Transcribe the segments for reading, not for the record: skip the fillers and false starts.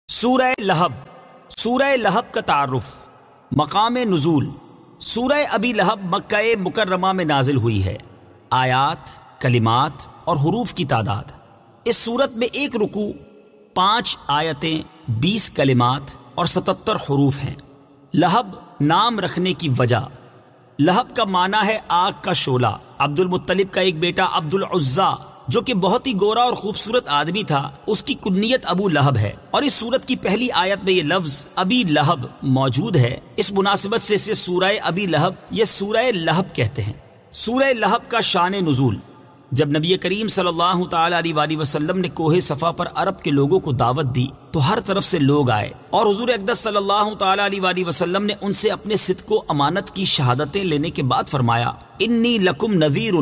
سورہ لہب۔ سورہ لہب کا تعارف، مقام نزول۔ سورہ ابی لہب مکہ مکرمہ میں نازل ہوئی ہے۔ آیات، کلمات اور حروف کی تعداد، اس صورت میں 1 رکوع، 5 آیتیں، 20 کلمات اور 77 حروف ہیں۔ لہب نام رکھنے کی وجہ، لہب کا معنی ہے آگ کا شعلہ۔ عبد المطلب کا ایک بیٹا عبد العزیٰ جو کہ بہت ہی گورا اور خوبصورت آدمی تھا، اس کی کنیت ابو لہب ہے، اور اس سورت کی پہلی آیت میں یہ لفظ ابی لہب موجود ہے۔ اس مناسبت سے اسے سورہ ابی لہب یا سورہ لہب کہتے ہیں۔ سورہ لہب کا شان نزول، جب نبی کریم صلی اللہ تعالی علیہ وآلہ وسلم نے کوہ صفا پر عرب کے لوگوں کو دعوت دی تو ہر طرف سے لوگ آئے، اور حضور اقدس صلی اللہ تعالی علیہ وآلہ وسلم نے ان سے اپنے صدق و امانت کی شہادتیں لینے کے بعد فرمایا، انی لکم نذیر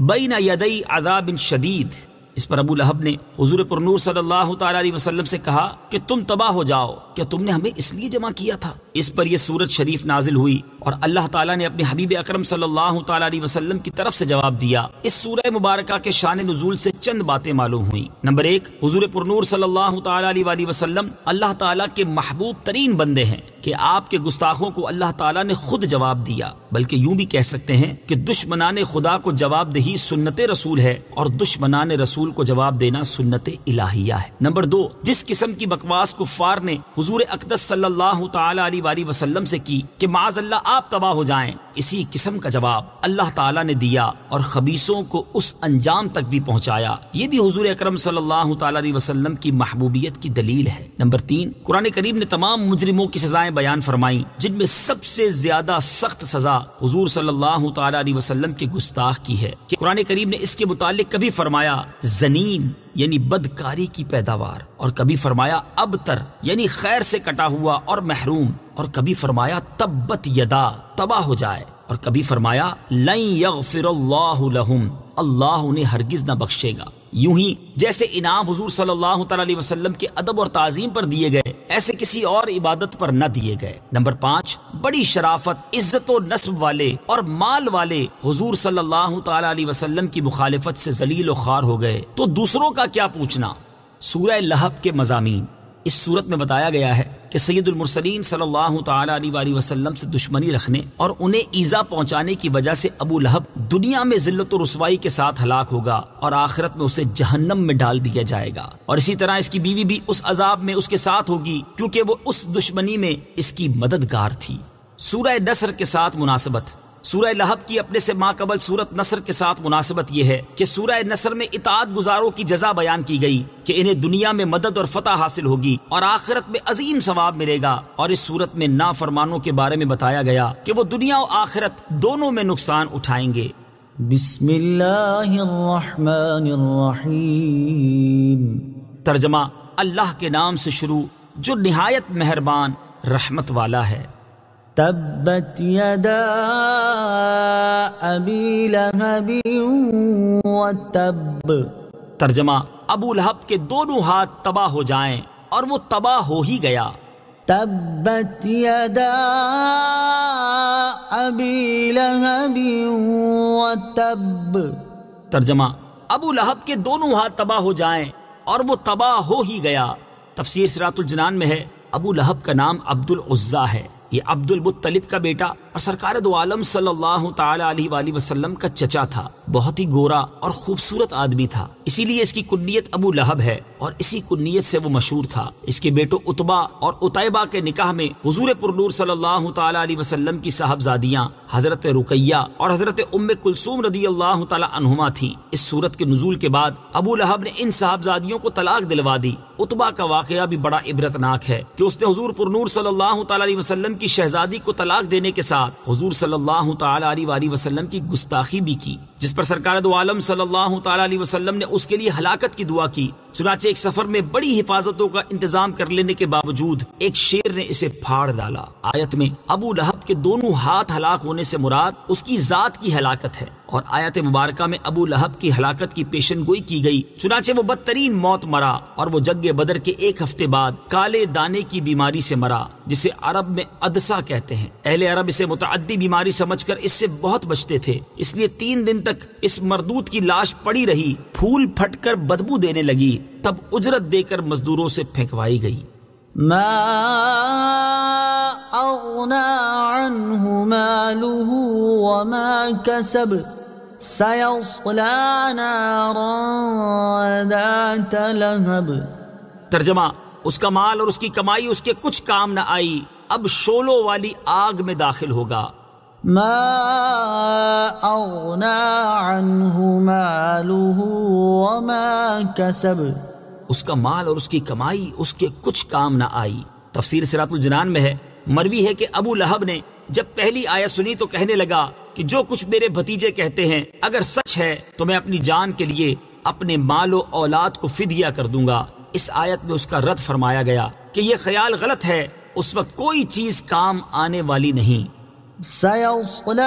بین یدی عذاب شدید۔ اس پر ابو لہب نے حضور پرنور صلی اللہ تعالی علیہ وسلم سے کہا کہ تم تباہ ہو جاؤ، کیا تم نے ہمیں اس لیے جمع کیا تھا؟ اس پر یہ سورت شریف نازل ہوئی، اور اللہ تعالیٰ نے اپنے حبیب اکرم صلی اللہ تعالی علیہ وسلم کی طرف سے جواب دیا۔ اس سورہ مبارکہ کے شان نزول سے چند باتیں معلوم ہوئیں۔ نمبر 1، حضور پرنور صلی اللہ تعالی علیہ وآلہ وسلم اللہ تعالیٰ کے محبوب ترین بندے ہیں کہ آپ کے گستاخوں کو اللہ تعالیٰ نے خود جواب دیا، بلکہ یوں بھی کہہ سکتے ہیں کہ دشمنان خدا کو جواب دہی سنت رسول ہے، اور دشمنان رسول کو جواب دینا سنت الہیہ ہے۔ نمبر 2، جس قسم کی بکواس کفار نے حضور اقدس صلی اللہ تعالی علیہ وآلہ وسلم سے کی کہ معاذ اللہ آپ تباہ ہو جائیں، اسی قسم کا جواب اللہ تعالیٰ نے دیا اور خبیثوں کو اس انجام تک بھی پہنچایا۔ یہ بھی حضور اکرم صلی اللہ تعالی علیہ وسلم کی محبوبیت کی دلیل ہے۔ نمبر 3، قرآن کریم نے تمام مجرموں کی سزائیں بیان فرمائیں، جن میں سب سے زیادہ سخت سزا حضور صلی اللہ تعالی علیہ وسلم کے گستاخ کی ہے کہ قرآن کریم نے اس کے متعلق کبھی فرمایا زنیم یعنی بدکاری کی پیداوار، اور کبھی فرمایا ابتر یعنی خیر سے کٹا ہوا اور محروم، اور کبھی فرمایا تبت یدا تباہ ہو جائے، اور کبھی فرمایا لن یغفر اللہ لہم اللہ انہیں ہرگز نہ بخشے گا۔ یوں ہی جیسے انعام حضور صلی اللہ تعالی علیہ وسلم کے ادب اور تعظیم پر دیے گئے، ایسے کسی اور عبادت پر نہ دیے گئے۔ نمبر 5، بڑی شرافت، عزت و نسب والے اور مال والے حضور صلی اللہ تعالی علیہ وسلم کی مخالفت سے ذلیل و خوار ہو گئے تو دوسروں کا کیا پوچھنا۔ سورہ لہب کے مضامین، اس صورت میں بتایا گیا ہے کہ سید المرسلین صلی اللہ تعالی علیہ وآلہ وسلم سے دشمنی رکھنے اور انہیں ایذا پہنچانے کی وجہ سے ابو لہب دنیا میں ذلت و رسوائی کے ساتھ ہلاک ہوگا، اور آخرت میں اسے جہنم میں ڈال دیا جائے گا، اور اسی طرح اس کی بیوی بھی اس عذاب میں اس کے ساتھ ہوگی کیونکہ وہ اس دشمنی میں اس کی مددگار تھی۔ سورہ نصر کے ساتھ مناسبت، سورہ لہب کی اپنے سے ماقبل سورت نصر کے ساتھ مناسبت یہ ہے کہ سورہ نصر میں اطاعت گزاروں کی جزا بیان کی گئی کہ انہیں دنیا میں مدد اور فتح حاصل ہوگی اور آخرت میں عظیم ثواب ملے گا، اور اس سورت میں نافرمانوں کے بارے میں بتایا گیا کہ وہ دنیا و آخرت دونوں میں نقصان اٹھائیں گے۔ بسم اللہ الرحمن الرحیم۔ ترجمہ، اللہ کے نام سے شروع جو نہایت مہربان رحمت والا ہے۔ تبت یدا ابی لہب وتب۔ ترجمہ، ابو لہب کے دونوں ہاتھ تباہ ہو جائیں، اور وہ تباہ ہو ہی گیا۔ تبت یدا ابی لہب وتب۔ ترجمہ، ابو لہب کے دونوں ہاتھ تباہ ہو جائیں اور وہ تباہ ہو ہی گیا۔ تفسیر صراط الجنان میں ہے ابو لہب کا نام عبد العزیٰ ہے، یہ عبد المطلب کا بیٹا اور سرکار دو عالم صلی اللہ تعالی علیہ وآلہ وسلم کا چچا تھا۔ بہت ہی گورا اور خوبصورت آدمی تھا، اسی لیے اس کی کنیت ابو لہب ہے، اور اسی کنیت سے وہ مشہور تھا۔ اس کے بیٹوں عتبہ اور عتیبہ کے نکاح میں حضور پرنور صلی اللہ تعالی علیہ وسلم کی صاحبزادیاں حضرت رقیہ اور حضرت ام کلثوم رضی اللہ تعالی عنہما تھیں۔ اس صورت کے نزول کے بعد ابو لہب نے ان صاحبزادیوں کو طلاق دلوا دی۔ عتبہ کا واقعہ بھی بڑا عبرتناک ہے کہ اس نے حضور پرنور صلی اللہ تعالی علیہ وسلم کی شہزادی کو طلاق دینے کے ساتھ حضور صلی اللہ تعالی علیہ وآلہ وسلم کی گستاخی بھی کی، جس پر سرکار دو عالم صلی اللہ تعالی علیہ وسلم نے اس کے لیے ہلاکت کی دعا کی۔ چنانچہ ایک سفر میں بڑی حفاظتوں کا انتظام کر لینے کے باوجود ایک شیر نے اسے پھاڑ ڈالا۔ آیت میں ابو لہب کے دونوں ہاتھ ہلاک ہونے سے مراد اس کی ذات کی ہلاکت ہے، اور آیت مبارکہ میں ابو لہب کی ہلاکت کی پیشن گوئی کی گئی۔ چنانچہ وہ بدترین موت مرا، اور وہ جنگ بدر کے 1 ہفتے بعد کالے دانے کی بیماری سے مرا، جسے عرب میں عدسہ کہتے ہیں۔ اہل عرب اسے متعدی بیماری سمجھ کر اس سے بہت بچتے تھے، اس لیے 3 دن تک اس مردود کی لاش پڑی رہی، پھول پھٹ کر بدبو دینے لگی، تب اجرت دے کر مزدوروں سے پھینکوائی گئی۔ ما أغنى عنه ماله وما كسب سيصلى نارا ذات لهب۔ ترجمہ، اس کا مال اور اس کی کمائی اس کے کچھ کام نہ آئی، اب شولوں والی آگ میں داخل ہوگا۔ ما أغنى عنه ماله وما كسب، اس کا مال اور اس کی کمائی اس کے کچھ کام نہ آئی۔ تفسیر صراط الجنان میں ہے، مروی ہے کہ ابو لہب نے جب پہلی آیت سنی تو کہنے لگا کہ جو کچھ میرے بھتیجے کہتے ہیں اگر سچ ہے تو میں اپنی جان کے لیے اپنے مال و اولاد کو فدیہ کر دوں گا۔ اس آیت میں اس کا رد فرمایا گیا کہ یہ خیال غلط ہے، اس وقت کوئی چیز کام آنے والی نہیں۔ سيصلى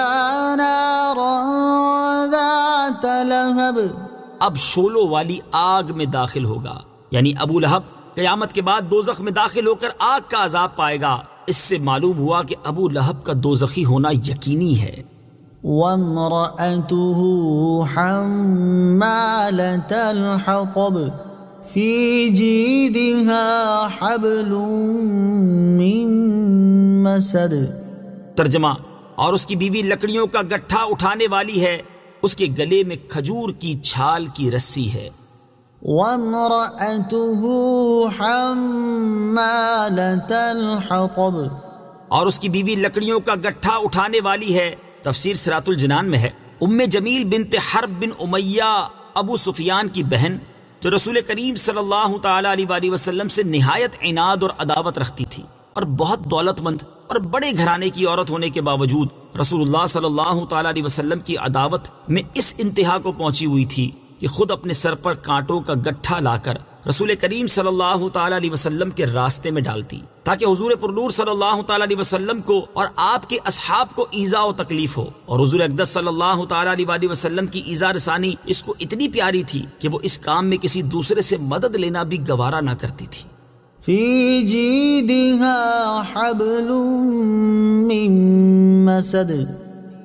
نارا ذات لهب، اب شولوں والی آگ میں داخل ہوگا، یعنی ابو لہب قیامت کے بعد دوزخ میں داخل ہو کر آگ کا عذاب پائے گا۔ اس سے معلوم ہوا کہ ابو لہب کا دوزخی ہونا یقینی ہے۔ وامرأته حمالة الحطب في جيدها حبل من مسد۔ ترجمہ، اور اس کی بیوی لکڑیوں کا گٹھا اٹھانے والی ہے، اس کے گلے میں کھجور کی چھال کی رسی ہے۔ وامرأته حمالة الحطب، اور اس کی بیوی لکڑیوں کا گٹھا اٹھانے والی ہے۔ تفسیر صراط الجنان میں ہے، ام جمیل بنت حرب بن امیہ ابو سفیان کی بہن، جو رسول کریم صلی اللہ تعالی علیہ وآلہ وسلم سے نہایت عناد اور عداوت رکھتی تھی، اور بہت دولت مند اور بڑے گھرانے کی عورت ہونے کے باوجود رسول اللہ صلی اللہ تعالی علیہ وسلم کی عداوت میں اس انتہا کو پہنچی ہوئی تھی کہ خود اپنے سر پر کانٹوں کا گٹھا لا کر رسول کریم صلی اللہ تعالی علیہ وسلم کے راستے میں ڈالتی، تاکہ حضور پرنور صلی اللہ تعالی علیہ وسلم کو اور آپ کے اصحاب کو ایذا و تکلیف ہو، اور حضور اقدس صلی اللہ تعالی علیہ وآلہ وسلم کی ایذا رسانی اس کو اتنی پیاری تھی کہ وہ اس کام میں کسی دوسرے سے مدد لینا بھی گوارا نہ کرتی تھی۔ في جيدها حبل من مسد،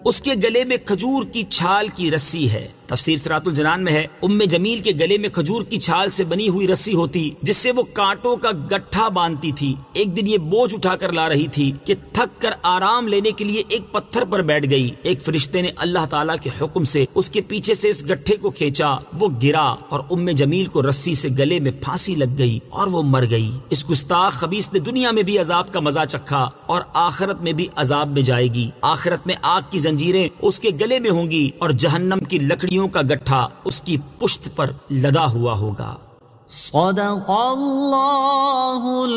اس کے گلے میں کھجور کی چھال کی رسی ہے۔ تفسیر صراط الجنان میں ہے، ام جمیل کے گلے میں کھجور کی چھال سے بنی ہوئی رسی ہوتی جس سے وہ کانٹوں کا گٹھا باندھتی تھی۔ ایک دن یہ بوجھ اٹھا کر لا رہی تھی کہ تھک کر آرام لینے کے لیے ایک پتھر پر بیٹھ گئی۔ ایک فرشتے نے اللہ تعالیٰ کے حکم سے اس کے پیچھے سے اس گٹھے کو کھینچا، وہ گرا اور ام جمیل کو رسی سے گلے میں پھانسی لگ گئی اور وہ مر گئی۔ اس گستاخ خبیث نے دنیا میں بھی عذاب کا مزہ چکھا اور آخرت میں بھی عذاب میں جائے گی۔ آخرت میں آگ کی زنجیریں اس کے گلے میں ہوں گی اور جہنم کی لکڑیوں کا گٹھا اس کی پشت پر لدا ہوا ہوگا۔ صدق اللہ